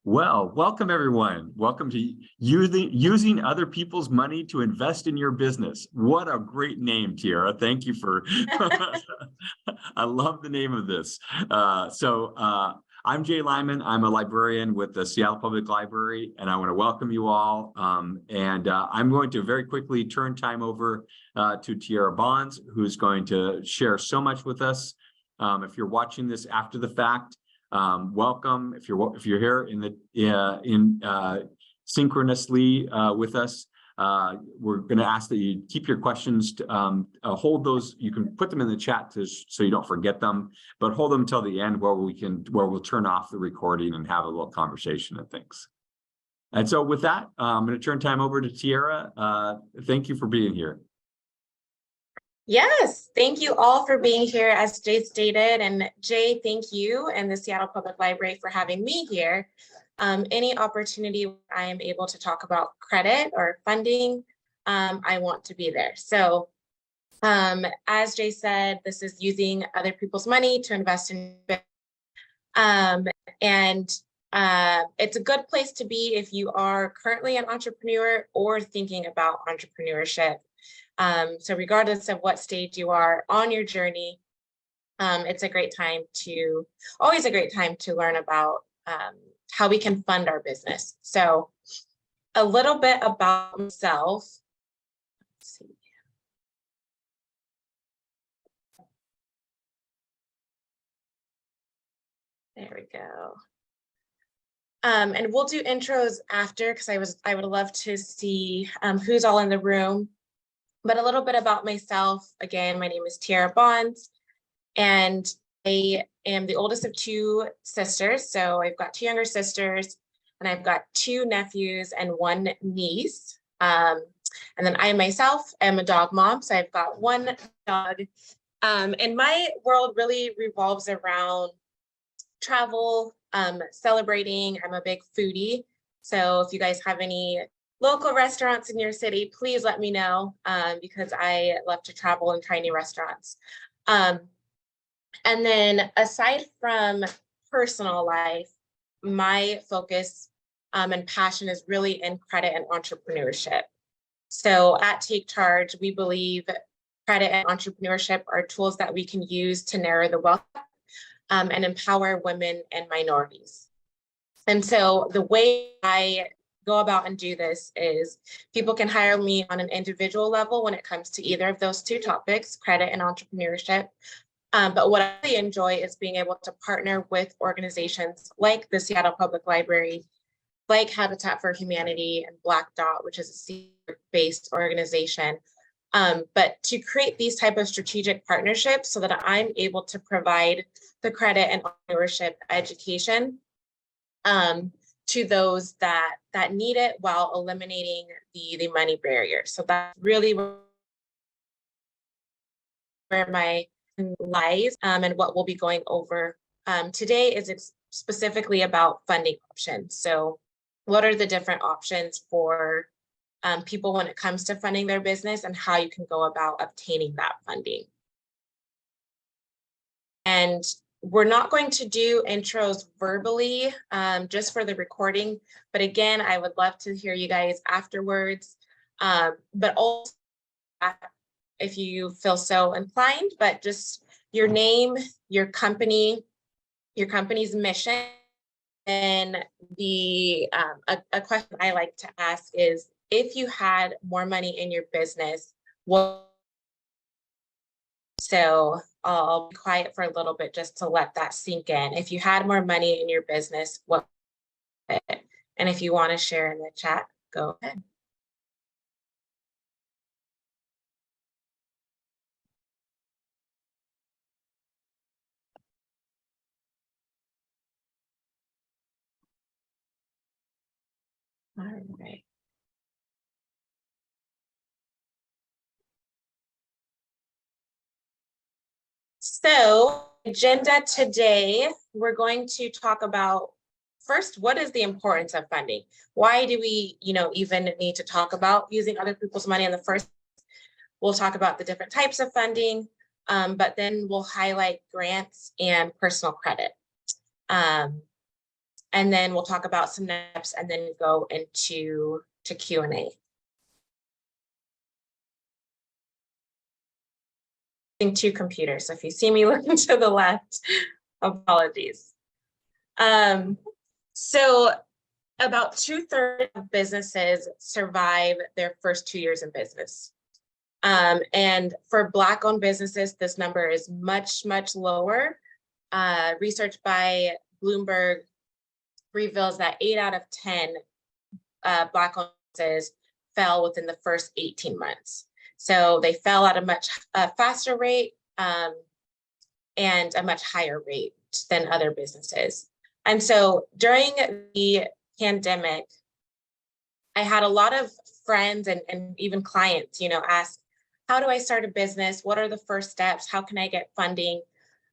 Well, welcome everyone. Welcome to using other people's money to invest in your business. What a great name, Tiara. Thank you for, I love the name of this. I'm Jay Lyman. I'm a librarian with the Seattle Public Library, and I want to welcome you all. I'm going to very quickly turn time over to Tiara Bonds, who's going to share so much with us. If you're watching this after the fact, welcome. If you're here synchronously with us, we're going to ask that you keep your questions hold those. You can put them in the chat so you don't forget them, but hold them until the end where we'll turn off the recording and have a little conversation and things. And so with that, I'm going to turn time over to Tiara. Thank you for being here. Yes, thank you all for being here, as Jay stated. And Jay, thank you and the Seattle Public Library for having me here. Any opportunity I am able to talk about credit or funding, I want to be there. So as Jay said, this is using other people's money to invest in. It's a good place to be if you are currently an entrepreneur or thinking about entrepreneurship. So regardless of what stage you are on your journey, it's always a great time to learn about how we can fund our business. So a little bit about myself. Let's see. There we go. And we'll do intros after, because I would love to see who's all in the room. But a little bit about myself. Again, my name is Tiara Bonds, and I am the oldest of two sisters. So I've got two younger sisters, and I've got two nephews and one niece. And then I myself am a dog mom. So I've got one dog. And my world really revolves around travel, celebrating. I'm a big foodie. So if you guys have any local restaurants in your city, please let me know, because I love to travel and try new restaurants. And then aside from personal life, my focus and passion is really in credit and entrepreneurship. So at Take Charge, we believe credit and entrepreneurship are tools that we can use to narrow the wealth and empower women and minorities. And so the way I go about and do this is people can hire me on an individual level when it comes to either of those two topics, credit and entrepreneurship. But what I really enjoy is being able to partner with organizations like the Seattle Public Library, like Habitat for Humanity and Black Dot, which is a Seattle-based organization. But to create these type of strategic partnerships so that I'm able to provide the credit and entrepreneurship education to those that need it while eliminating the money barrier. So that's really where my lies and what we'll be going over today is specifically about funding options. So what are the different options for people when it comes to funding their business and how you can go about obtaining that funding. And we're not going to do intros verbally just for the recording, but again, I would love to hear you guys afterwards, but also if you feel so inclined, but just your name, your company's mission. And a question I like to ask is, if you had more money in your business, so I'll be quiet for a little bit just to let that sink in. If you had more money in your business, what? And if you want to share in the chat, go ahead. All right. So agenda today, we're going to talk about first, what is the importance of funding? Why do we, even need to talk about using other people's money in the first? We'll talk about the different types of funding, but then we'll highlight grants and personal credit. And then we'll talk about some steps and then go into Q&A. Two computers. So if you see me looking to the left, apologies. So about 2/3 of businesses survive their first 2 years in business. And for Black-owned businesses, this number is much, much lower. Research by Bloomberg reveals that 8 out of 10 Black-owned businesses fell within the first 18 months. So they fell at a much faster rate and a much higher rate than other businesses. And so during the pandemic, I had a lot of friends and even clients, ask, how do I start a business? What are the first steps? How can I get funding?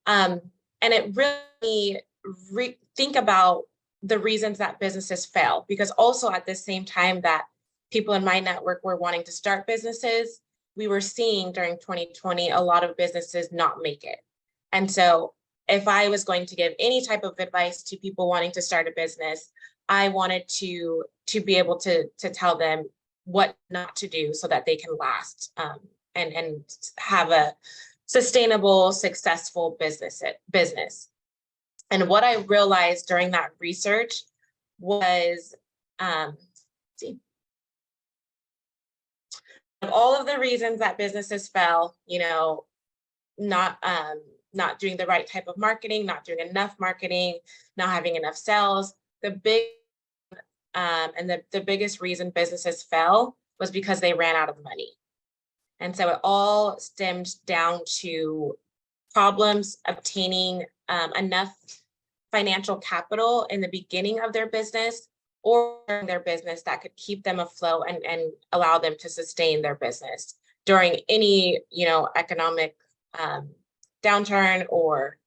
And it really think about the reasons that businesses fail, because also at the same time that people in my network were wanting to start businesses, we were seeing during 2020 a lot of businesses not make it. And so if I was going to give any type of advice to people wanting to start a business, I wanted to be able to tell them what not to do so that they can last and have a sustainable, successful business. And what I realized during that research was, of all of the reasons that businesses fell, not doing the right type of marketing, not doing enough marketing, not having enough sales, the biggest reason businesses fell was because they ran out of money. And so it all stemmed down to problems obtaining enough financial capital in the beginning of their business or their business that could keep them afloat and allow them to sustain their business during any, economic downturn or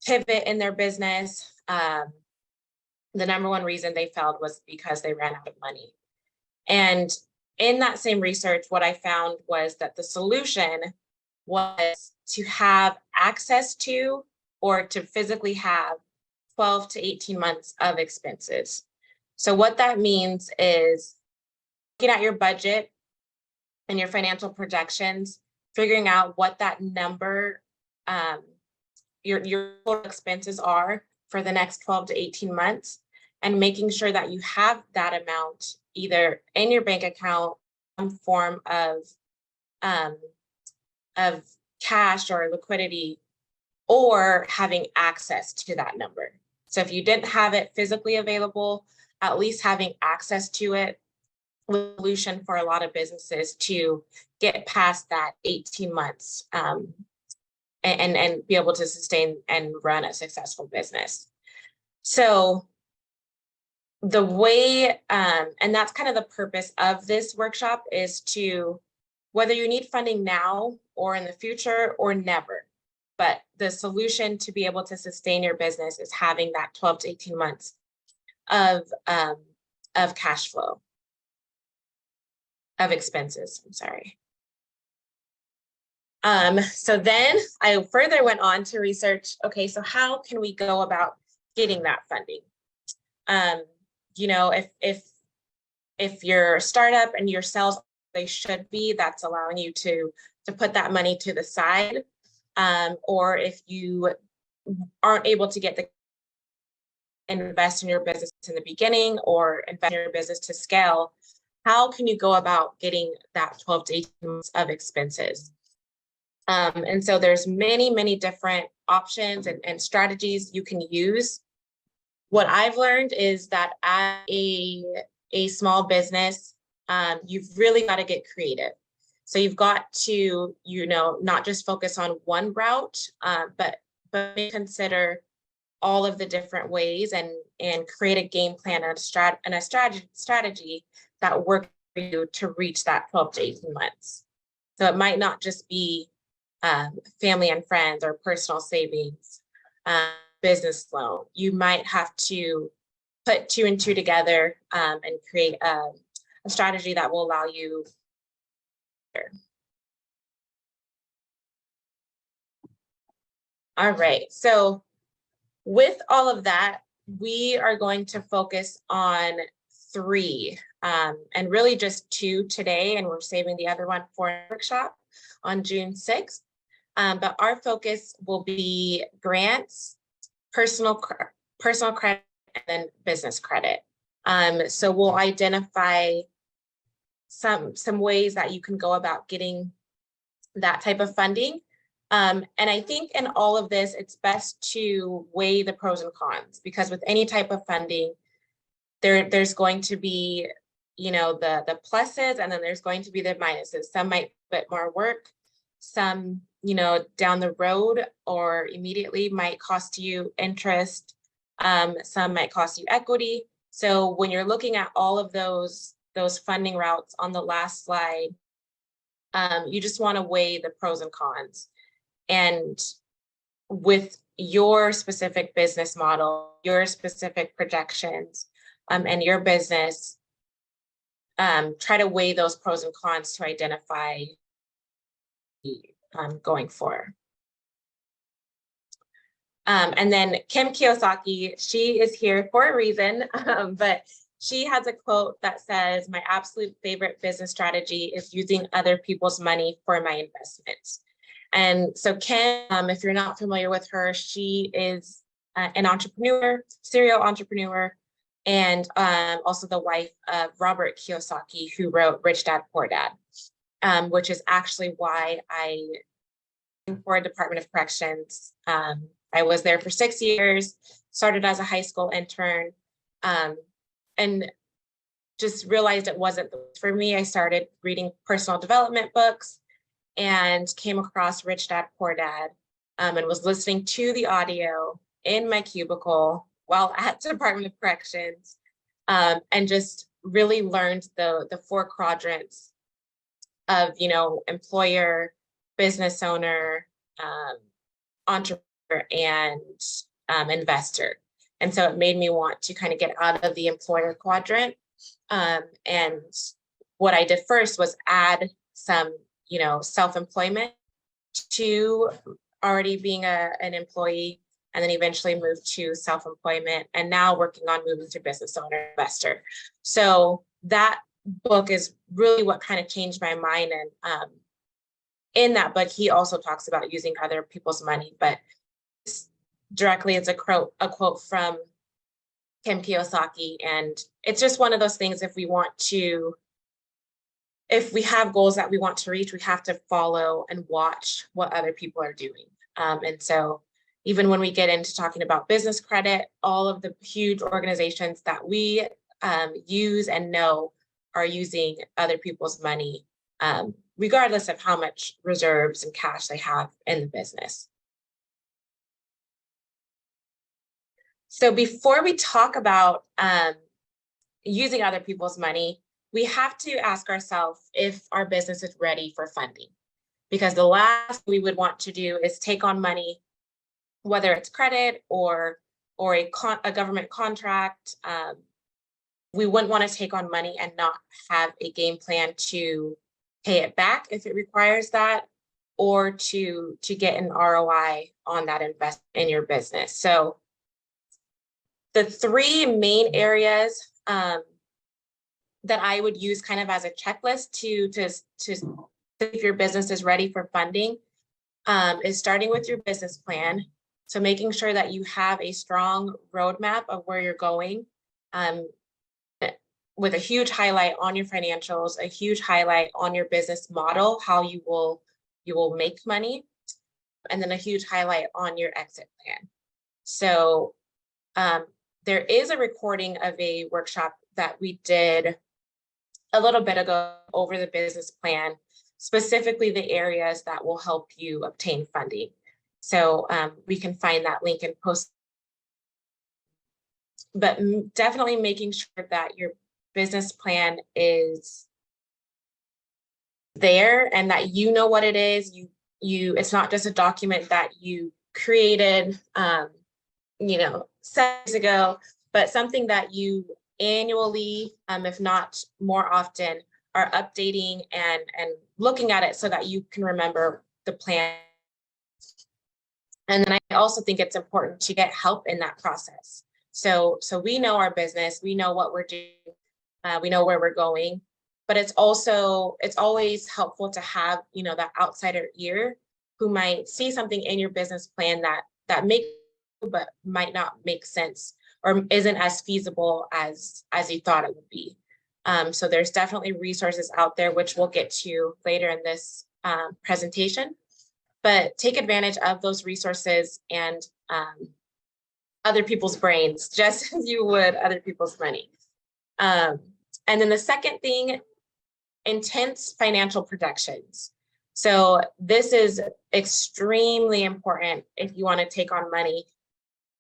pivot in their business. The number one reason they failed was because they ran out of money. And in that same research, what I found was that the solution was to have access to or to physically have 12 to 18 months of expenses. So what that means is looking at your budget and your financial projections, figuring out what that number, your total expenses are for the next 12 to 18 months, and making sure that you have that amount either in your bank account, some form of cash or liquidity, or having access to that number. So if you didn't have it physically available, at least having access to it was a solution for a lot of businesses to get past that 18 months and be able to sustain and run a successful business. So the way, and that's kind of the purpose of this workshop, is to, whether you need funding now or in the future or never, but the solution to be able to sustain your business is having that 12 to 18 months of cash flow, of expenses, I'm sorry. So then I further went on to research, okay, so how can we go about getting that funding? If you're a startup and your sales, they should be, that's allowing you to put that money to the side. Or if you aren't able to get the invest in your business in the beginning or invest in your business to scale, how can you go about getting that 12 to 18 months of expenses? And so there's many, many different options and strategies you can use. What I've learned is that as a small business, you've really got to get creative. So you've got to, not just focus on one route, but consider all of the different ways and create a game plan and a strategy that works for you to reach that 12 to 18 months. So it might not just be family and friends or personal savings, business loan. You might have to put 2 and 2 together and create a strategy that will allow you. All right, so with all of that, we are going to focus on 3, and really just 2 today, and we're saving the other one for a workshop on June 6th. But our focus will be grants, personal credit, and then business credit. So we'll identify some ways that you can go about getting that type of funding. And I think in all of this, it's best to weigh the pros and cons, because with any type of funding, there's going to be, the pluses, and then there's going to be the minuses. Some might put more work, some, down the road or immediately might cost you interest. Some might cost you equity. So when you're looking at all of those funding routes on the last slide, you just want to weigh the pros and cons. And with your specific business model, your specific projections, and your business, try to weigh those pros and cons to identify going forward. And then Kim Kiyosaki, she is here for a reason, but she has a quote that says, "My absolute favorite business strategy is using other people's money for my investments." And so Kim, if you're not familiar with her, she is an entrepreneur, serial entrepreneur, and also the wife of Robert Kiyosaki, who wrote Rich Dad, Poor Dad, which is actually why I for Department of Corrections. I was there for 6 years, started as a high school intern, and just realized it wasn't for me. I started reading personal development books and came across Rich Dad, Poor Dad, and was listening to the audio in my cubicle while at the Department of Corrections, and just really learned the 4 quadrants of, employer, business owner, entrepreneur, and investor. And so it made me want to kind of get out of the employer quadrant. And what I did first was add some, self-employment to already being an employee, and then eventually moved to self-employment, and now working on moving to business owner, investor. So that book is really what kind of changed my mind. And in that book, he also talks about using other people's money, but directly it's a quote from Kim Kiyosaki. And it's just one of those things, if we have goals that we want to reach, we have to follow and watch what other people are doing. And so even when we get into talking about business credit, all of the huge organizations that we use and know are using other people's money, regardless of how much reserves and cash they have in the business. So before we talk about using other people's money, we have to ask ourselves if our business is ready for funding. Because the last we would want to do is take on money, whether it's credit or a government contract. We wouldn't want to take on money and not have a game plan to pay it back if it requires that, or to get an ROI on that investment in your business. So the 3 main areas that I would use kind of as a checklist to see if your business is ready for funding is starting with your business plan. So making sure that you have a strong roadmap of where you're going, with a huge highlight on your financials, a huge highlight on your business model, how you will make money, and then a huge highlight on your exit plan. So there is a recording of a workshop that we did a little bit ago over the business plan, specifically the areas that will help you obtain funding. So we can find that link and post. But definitely making sure that your business plan is there and that you know what it is. It's not just a document that you created, 7 years ago, but something that you annually, if not more often, are updating and looking at it so that you can remember the plan. And then I also think it's important to get help in that process. So we know our business, we know what we're doing, we know where we're going, but it's always helpful to have, that outsider ear who might see something in your business plan that makes, but might not make sense or isn't as feasible as you thought it would be. So there's definitely resources out there, which we'll get to later in this presentation, but take advantage of those resources and other people's brains, just as you would other people's money. And then the second thing, intense financial projections. So this is extremely important if you want to take on money,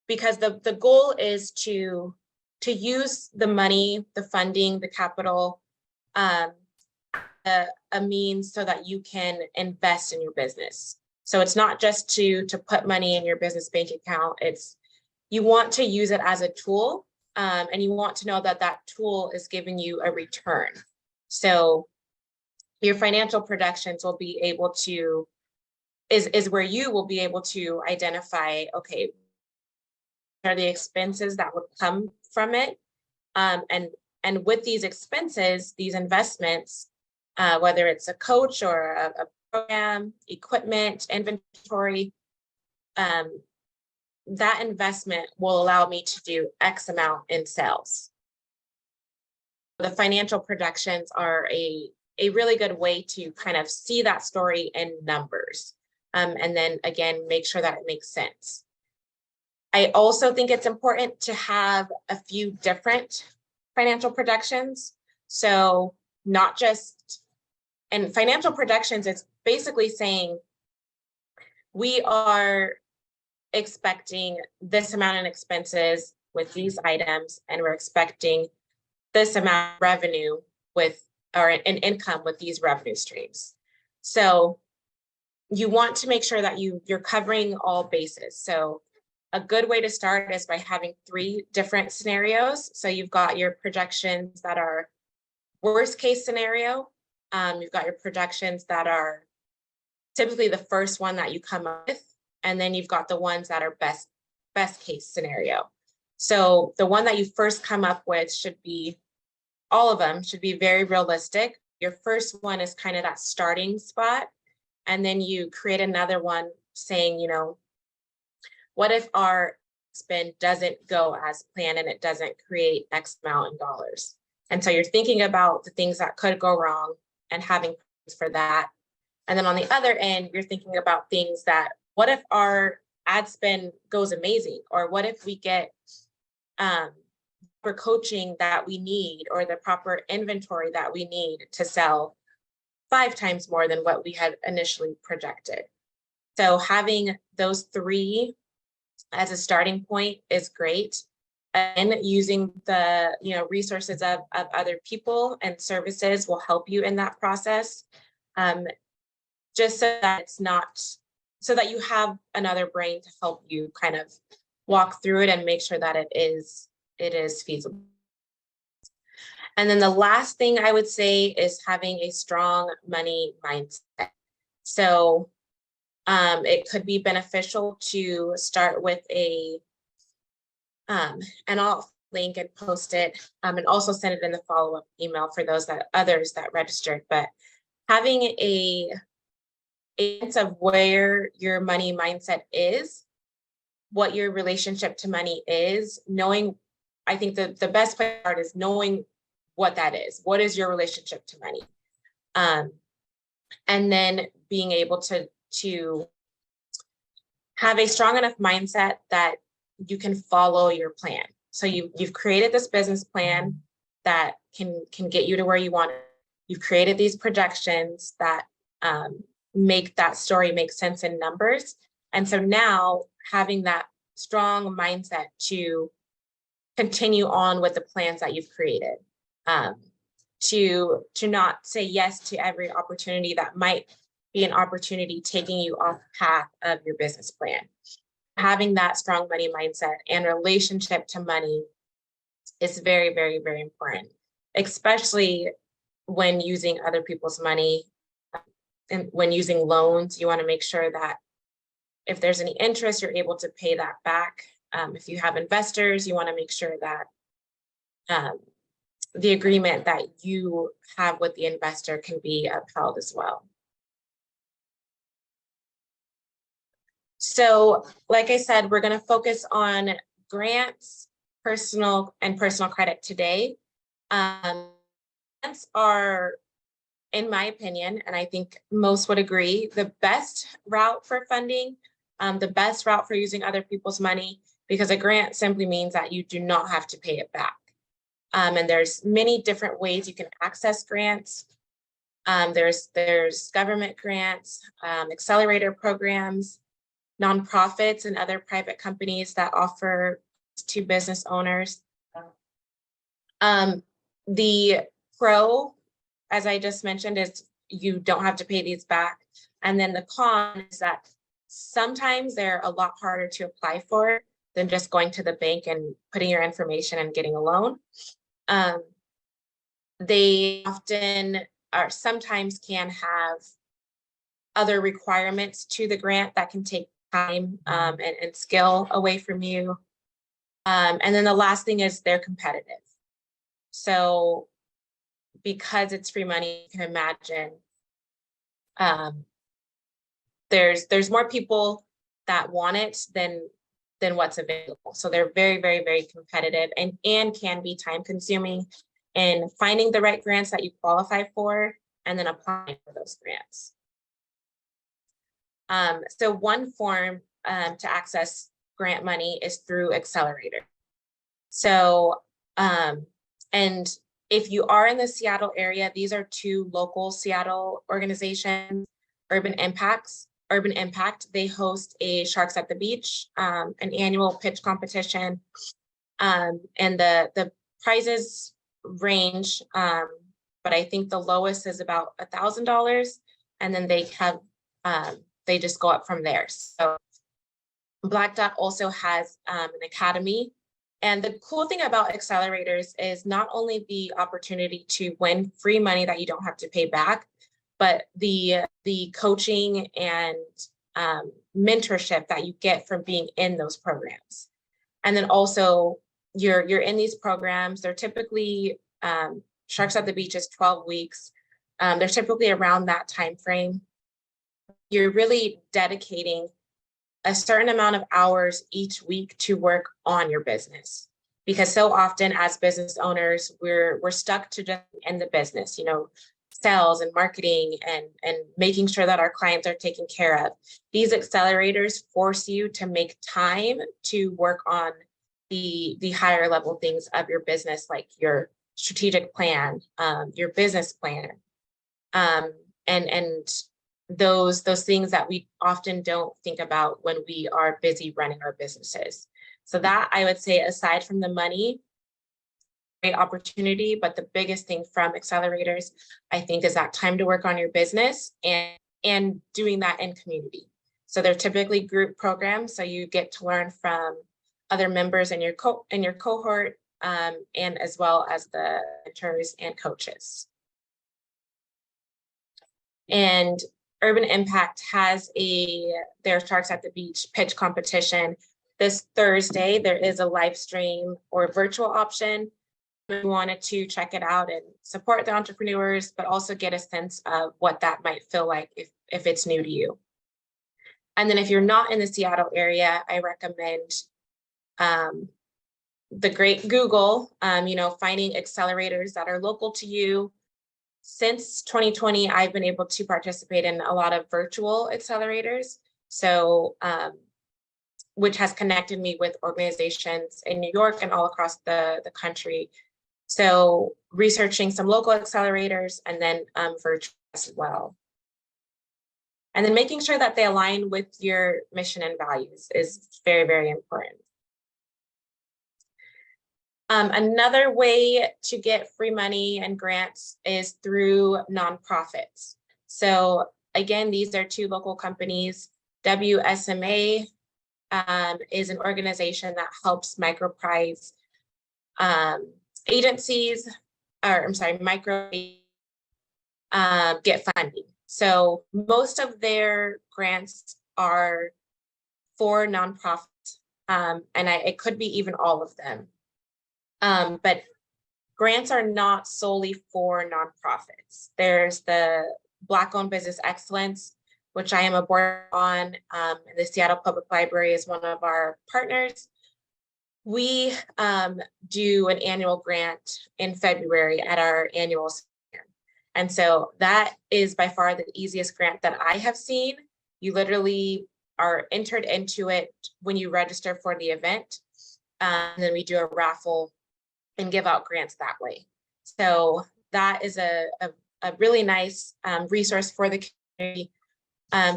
because the goal is to use the money, the funding, the capital, a means so that you can invest in your business. So it's not just to put money in your business bank account. It's you want to use it as a tool, and you want to know that that tool is giving you a return. So your financial projections will be able to is where you will be able to identify, okay, what are the expenses that would come from it, and with these expenses, these investments, whether it's a coach or a program, equipment, inventory, that investment will allow me to do X amount in sales. The financial projections are a really good way to kind of see that story in numbers. And then again, make sure that it makes sense. I also think it's important to have a few different financial projections. So not just, and financial projections, it's basically saying we are expecting this amount in expenses with these items, and we're expecting this amount of revenue with, or an income with these revenue streams. So you want to make sure that you're covering all bases. So a good way to start is by having 3 different scenarios. So you've got your projections that are worst case scenario. You've got your projections that are typically the first one that you come up with. And then you've got the ones that are best case scenario. So the one that you first come up with should be, all of them should be very realistic. Your first one is kind of that starting spot. And then you create another one saying, what if our spend doesn't go as planned and it doesn't create X amount in dollars? And so you're thinking about the things that could go wrong and having plans for that. And then on the other end, you're thinking about things that, what if our ad spend goes amazing? Or what if we get for coaching that we need, or the proper inventory that we need to sell 5 times more than what we had initially projected? So having those 3 as a starting point is great. And using the resources of other people and services will help you in that process. Just so that it's not, so that you have another brain to help you kind of walk through it and make sure that it is feasible. And then the last thing I would say is having a strong money mindset. So it could be beneficial to start with and I'll link and post it, and also send it in the follow-up email for others that registered, but having a sense of where your money mindset is, what your relationship to money is, knowing, I think the best part is knowing what that is. What is your relationship to money? And then being able to have a strong enough mindset that you can follow your plan. So you've created this business plan that can get you to where you want it. You've created these projections that make that story make sense in numbers. And so now having that strong mindset to continue on with the plans that you've created, to not say yes to every opportunity that might be an opportunity taking you off path of your business plan. Having that strong money mindset and relationship to money is very, very, very important, especially when using other people's money. And when using loans, you want to make sure that if there's any interest, you're able to pay that back If you have investors, you want to make sure that the agreement that you have with the investor can be upheld as well. So, like I said, we're going to focus on grants, personal credit today. Grants are, in my opinion, and I think most would agree, the best route for funding, the best route for using other people's money, because a grant simply means that you do not have to pay it back. And there's many different ways you can access grants. There's government grants, accelerator programs, nonprofits and other private companies that offer to business owners. The pro, as I just mentioned, is you don't have to pay these back. And then the con is that sometimes they're a lot harder to apply for than just going to the bank and putting your information and getting a loan. They often are sometimes can have other requirements to the grant that can take time and skill away from you. And then the last thing is they're competitive. So because it's free money, you can imagine there's more people that want it than what's available. So they're very, very, very competitive and can be time consuming in finding the right grants that you qualify for and then applying for those grants. So one form to access grant money is through Accelerator. So, and if you are in the Seattle area, these are two local Seattle organizations, Urban Impact. They host a Sharks at the Beach, an annual pitch competition. And the prizes range, but I think the lowest is about $1,000. And then they have, they just go up from there. So Black Dot also has an academy. And the cool thing about accelerators is not only the opportunity to win free money that you don't have to pay back, but the coaching and mentorship that you get from being in those programs. And then also you're in these programs. They're typically Sharks at the Beach is 12 weeks. They're typically around that time frame. You're really dedicating a certain amount of hours each week to work on your business, because so often as business owners, we're stuck to just in the business, you know, sales and marketing and making sure that our clients are taken care of. These accelerators force you to make time to work on the higher level things of your business, like your strategic plan, your business plan, and those things that we often don't think about when we are busy running our businesses. So that, I would say, aside from the money, great opportunity, but the biggest thing from accelerators, I think, is that time to work on your business and doing that in community. So they're typically group programs, so you get to learn from other members in your cohort, and as well as the mentors and coaches. And Urban Impact has their Sharks at the Beach pitch competition. This Thursday, there is a live stream or virtual option. We wanted to check it out and support the entrepreneurs, but also get a sense of what that might feel like if it's new to you. And then if you're not in the Seattle area, I recommend the great Google, finding accelerators that are local to you. Since 2020, I've been able to participate in a lot of virtual accelerators. So, which has connected me with organizations in New York and all across the country. So researching some local accelerators and then virtual as well. And then making sure that they align with your mission and values is very, very important. Another way to get free money and grants is through nonprofits. So again, these are two local companies. WSMA is an organization that helps microprize agencies, micro get funding. So most of their grants are for nonprofits. and it could be even all of them. But grants are not solely for nonprofits. There's the Black-owned Business Excellence, which I am a board on. The Seattle Public Library is one of our partners. We do an annual grant in February at our annual seminar. And so that is by far the easiest grant that I have seen. You literally are entered into it when you register for the event. And then we do a raffle and give out grants that way. So that is a really nice resource for the community,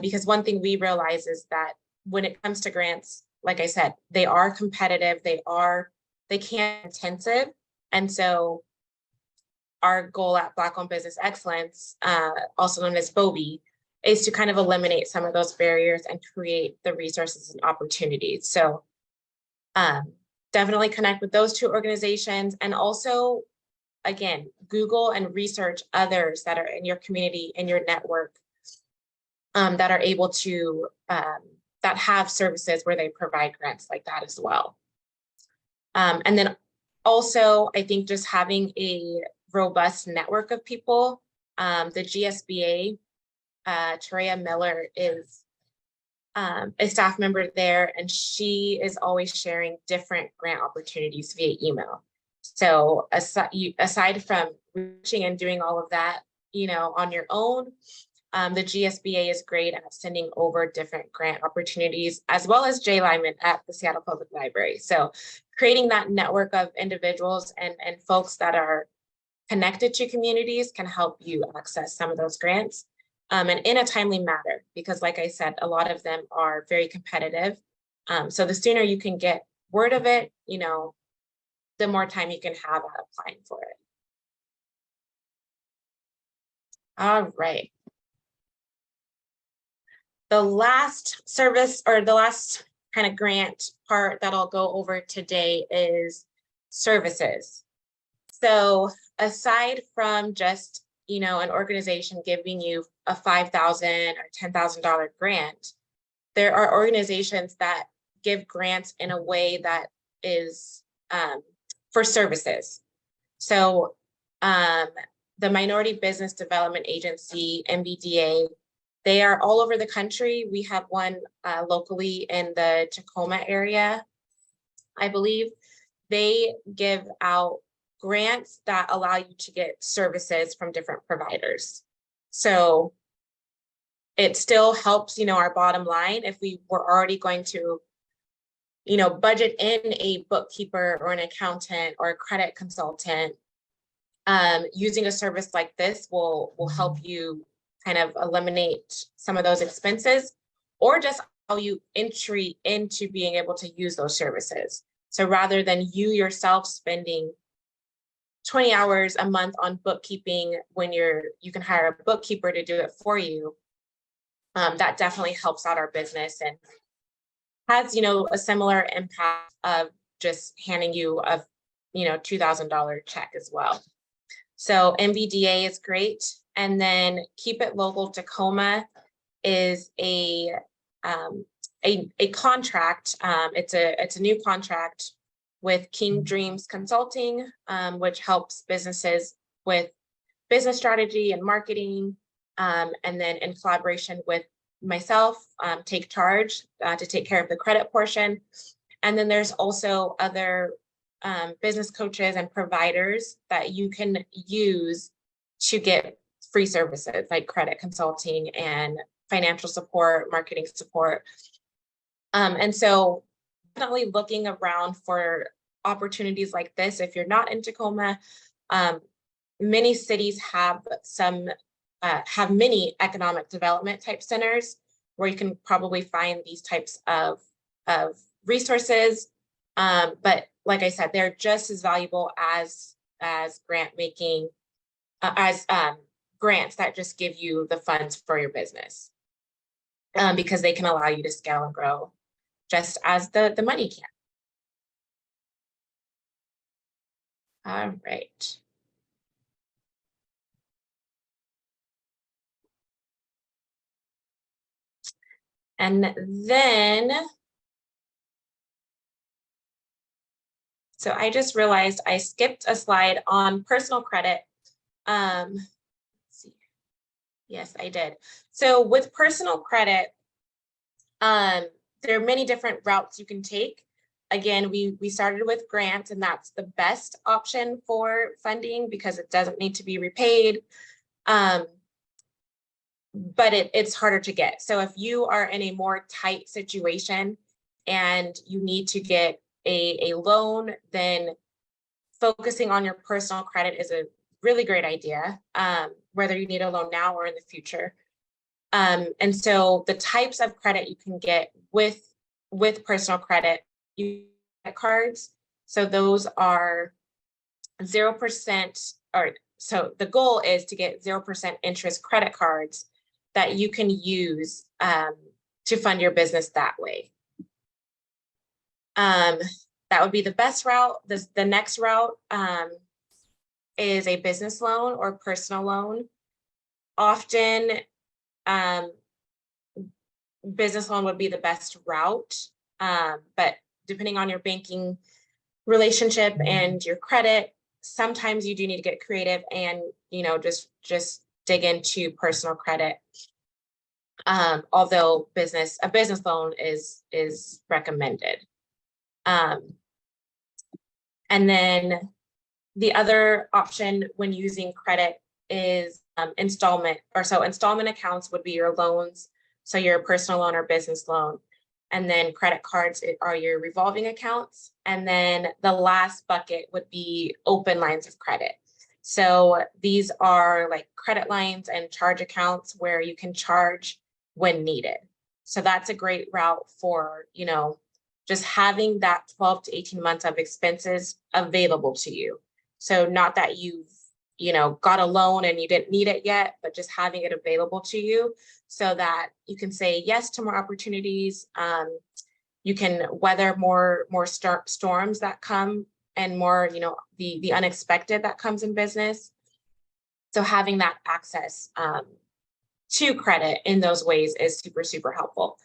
because one thing we realize is that when it comes to grants, like I said, they are competitive, they can be intensive. And so our goal at Black-owned Business Excellence, also known as BOBE, is to kind of eliminate some of those barriers and create the resources and opportunities. So definitely connect with those two organizations, and also, again, Google and research others that are in your community, in your network, that are able to, that have services where they provide grants like that as well. And then also, I think just having a robust network of people, the GSBA, Taria Miller is a staff member there, and she is always sharing different grant opportunities via email. So aside from reaching and doing all of that, on your own, the GSBA is great at sending over different grant opportunities, as well as Jay Lyman at the Seattle Public Library. So creating that network of individuals and folks that are connected to communities can help you access some of those grants. And in a timely manner, because like I said, a lot of them are very competitive. So the sooner you can get word of it, the more time you can have at applying for it. All right. The last service, or the last kind of grant part that I'll go over today, is services. So aside from just an organization giving you a $5,000 or $10,000 grant, there are organizations that give grants in a way that is for services. So the Minority Business Development Agency, MBDA, they are all over the country. We have one locally in the Tacoma area, I believe. They give out grants that allow you to get services from different providers. So it still helps, our bottom line. If we were already going to, budget in a bookkeeper or an accountant or a credit consultant, using a service like this will help you kind of eliminate some of those expenses, or just allow you entry into being able to use those services. So rather than you yourself spending 20 hours a month on bookkeeping, when you can hire a bookkeeper to do it for you, that definitely helps out our business and has, a similar impact of just handing you a, $2,000 check as well. So MBDA is great. And then Keep It Local Tacoma is a contract. It's a new contract with King Dreams Consulting, which helps businesses with business strategy and marketing, and then in collaboration with myself, take charge to take care of the credit portion. And then there's also other business coaches and providers that you can use to get free services like credit consulting and financial support, marketing support. And so definitely looking around for opportunities like this. If you're not in Tacoma, many cities have many economic development type centers where you can probably find these types of resources. But like I said, they're just as valuable as grant making, as grants that just give you the funds for your business, because they can allow you to scale and grow just as the money can. All right. And then So I just realized I skipped a slide on personal credit. Let's see. Yes, I did. So with personal credit, there are many different routes you can take. Again, we started with grants, and that's the best option for funding because it doesn't need to be repaid. But it's harder to get. So if you are in a more tight situation and you need to get a loan, then focusing on your personal credit is a really great idea, whether you need a loan now or in the future. And so the types of credit you can get with personal credit, you get cards. So those are 0%, or so the goal is to get 0% interest credit cards that you can use to fund your business that way. That would be the best route. The next route is a business loan or personal loan. Often, business loan would be the best route, but depending on your banking relationship and your credit, sometimes you do need to get creative and just dig into personal credit. Although a business loan is recommended. And then the other option when using credit is installment accounts would be your loans. So your personal loan or business loan. And then credit cards are your revolving accounts. And then the last bucket would be open lines of credit. So these are like credit lines and charge accounts where you can charge when needed. So that's a great route for, just having that 12 to 18 months of expenses available to you. So not that you've, got a loan and you didn't need it yet, but just having it available to you so that you can say yes to more opportunities. You can weather more storms that come and more, the unexpected that comes in business. So having that access to credit in those ways is super, super helpful.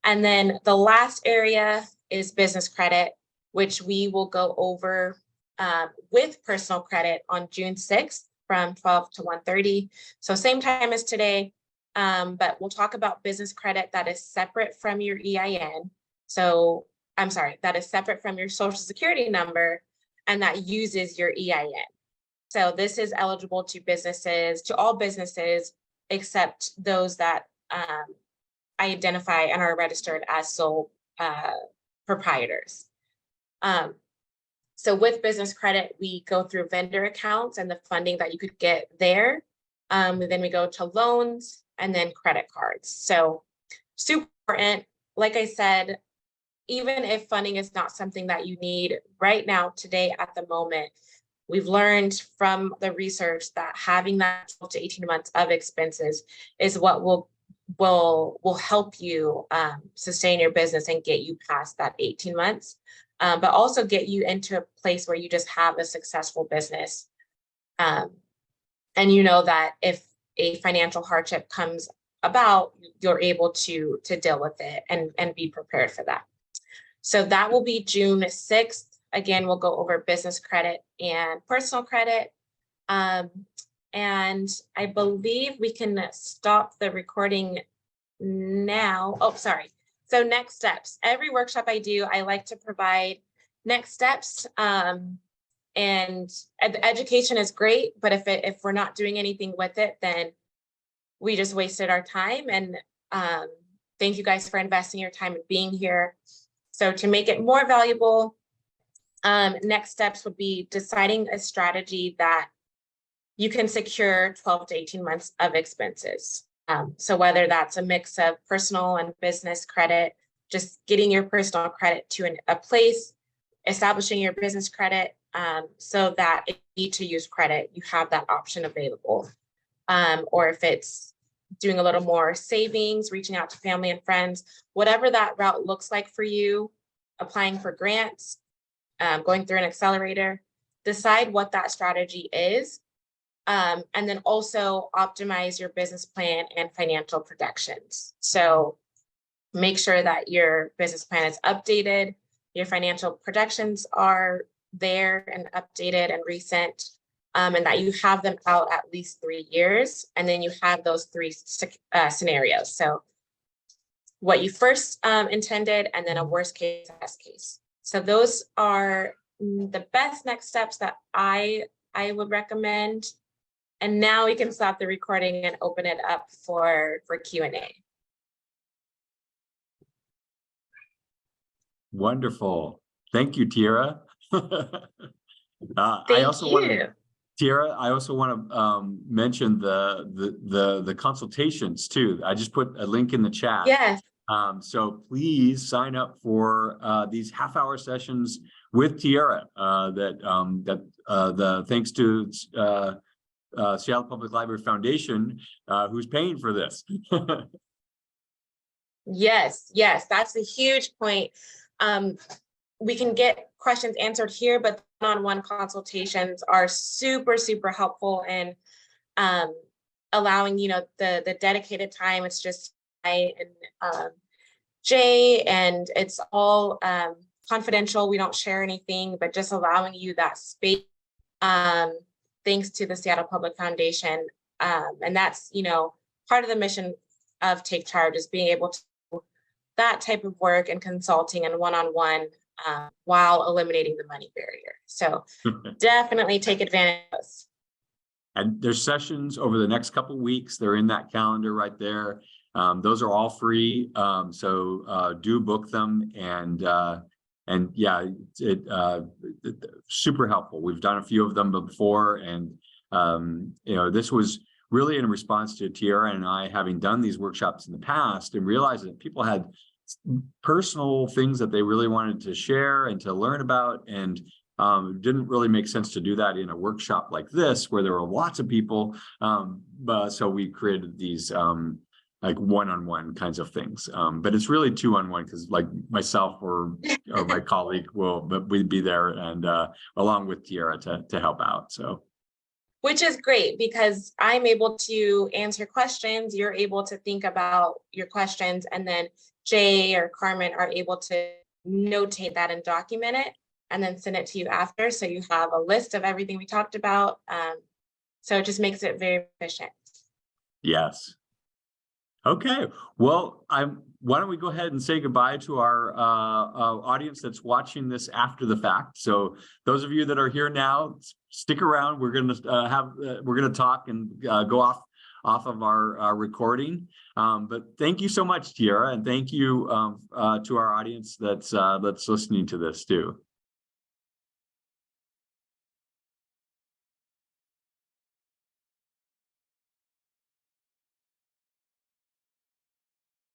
And then the last area is business credit, which we will go over with personal credit on June 6th from 12 to 1:30. So same time as today, but we'll talk about business credit that is separate from your EIN. So I'm sorry, that is separate from your social security number and that uses your EIN. So this is eligible to all businesses, except those that identify and are registered as sole proprietors. So with business credit, we go through vendor accounts and the funding that you could get there. Then we go to loans and then credit cards. So super important. Like I said, even if funding is not something that you need right now, today, at the moment, we've learned from the research that having that 12 to 18 months of expenses is what will help you sustain your business and get you past that 18 months, but also get you into a place where you just have a successful business. And that if a financial hardship comes about, you're able to deal with it and be prepared for that. So that will be June 6th. Again, we'll go over business credit and personal credit. And I believe we can stop the recording now. Oh, sorry. So next steps. Every workshop I do, I like to provide next steps. And education is great, but if we're not doing anything with it, then we just wasted our time. And thank you guys for investing your time and being here. So to make it more valuable, next steps would be deciding a strategy that you can secure 12 to 18 months of expenses. So whether that's a mix of personal and business credit, just getting your personal credit to a place, establishing your business credit, so that if you need to use credit, you have that option available. Or if it's doing a little more savings, reaching out to family and friends, whatever that route looks like for you, applying for grants, going through an accelerator, decide what that strategy is. And then also optimize your business plan and financial projections. So make sure that your business plan is updated, your financial projections are there and updated and recent, and that you have them out at least 3 years, and then you have those three scenarios. So what you first intended, and then a worst case, best case. So those are the best next steps that I would recommend. And now we can stop the recording and open it up for Q&A. Wonderful. Thank you, Tiara. Thank I also want you. to, Tiara, I also want to mention the consultations too. I just put a link in the chat. Yes. So please sign up for these half-hour sessions with Tiara. Thanks to Seattle Public Library Foundation, who's paying for this. Yes, that's a huge point. We can get questions answered here, but one-on-one consultations are super, super helpful in allowing, the dedicated time. It's just I and Jay, and it's all confidential. We don't share anything, but just allowing you that space, thanks to the Seattle Public Foundation. And that's, part of the mission of Take Charge is being able to do that type of work and consulting and one-on-one while eliminating the money barrier. So definitely take advantage of this. And there's sessions over the next couple of weeks. They're in that calendar right there. Those are all free. So do book them, and yeah, super helpful. We've done a few of them before, and this was really in response to Tiara and I having done these workshops in the past and realizing that people had personal things that they really wanted to share and to learn about, and didn't really make sense to do that in a workshop like this where there were lots of people. So we created these like one-on-one kinds of things, but it's really two-on-one, because like myself or my colleague we'd be there, and along with Tiara to help out. So, which is great, because I'm able to answer questions, you're able to think about your questions, and then Jay or Carmen are able to notate that and document it, and then send it to you after. So you have a list of everything we talked about. So it just makes it very efficient. Yes. Okay. Well, why don't we go ahead and say goodbye to our audience that's watching this after the fact. So those of you that are here now, stick around. We're going to talk and go off of our recording. But thank you so much, Tiara, and thank you to our audience that's listening to this too.